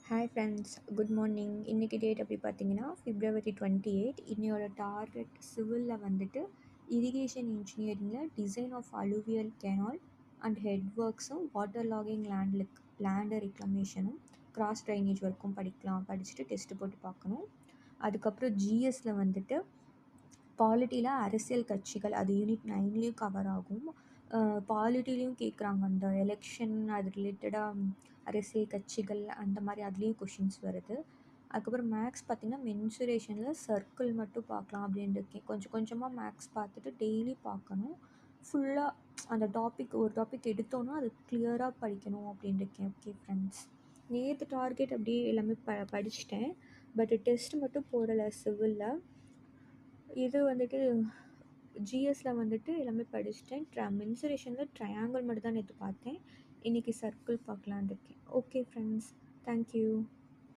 Hi friends, good morning. இன்றைக்கி date அப்படி பார்த்தீங்கன்னா February 28. இன்னையோட டார்கெட் சிவிலில் வந்துட்டு இரிகேஷன் இன்ஜினியரிங்கில் design of alluvial canal and head ஒர்க்ஸும் வாட்டர் லாகிங் லேண்டு ரெக்ளமேஷனும் கிராஸ் ட்ரைனேஜ் ஒர்க்கும் படிச்சுட்டு டெஸ்ட்டு போட்டு பார்க்கணும். அதுக்கப்புறம் ஜிஎஸ்சில் வந்துட்டு பாலிட்டியில் அரசியல் கட்சிகள் அது யூனிட் 9லேயும் கவர் ஆகும். பாலிட்டிலையும் கேட்குறாங்க, அந்த எலெக்ஷன் அது ரிலேட்டடாக அரசியல் கட்சிகள் அந்த மாதிரி அதுலேயும் கொஷின்ஸ் வருது. அதுக்கப்புறம் மேக்ஸ் பார்த்திங்கன்னா மென்சுரேஷனில் சர்க்கிள் மட்டும் பார்க்கலாம் அப்படின்ட்டு இருக்கேன். கொஞ்சம் கொஞ்சமாக மேக்ஸ் பார்த்துட்டு டெய்லி பார்க்கணும். ஃபுல்லாக அந்த ஒரு டாபிக் எடுத்தோன்னா அது கிளியராக படிக்கணும் அப்படின்ட்டு இருக்கேன். ஓகே ஃப்ரெண்ட்ஸ், நேற்று டார்கெட் அப்படியே எல்லாமே படிச்சிட்டேன். பட் டெஸ்ட் மட்டும் போடலை சிவிலில். இது வந்துட்டு ஜிஎஸ்சில் வந்துட்டு எல்லாமே படிச்சிட்டேன். மென்சுரேஷனில் ட்ரையாங்கிள் மட்டும் தான் நேற்று பார்த்தேன். இன்றைக்கி சர்க்கிள் பார்க்கலான்னு இருக்கேன். Okay friends, thank you.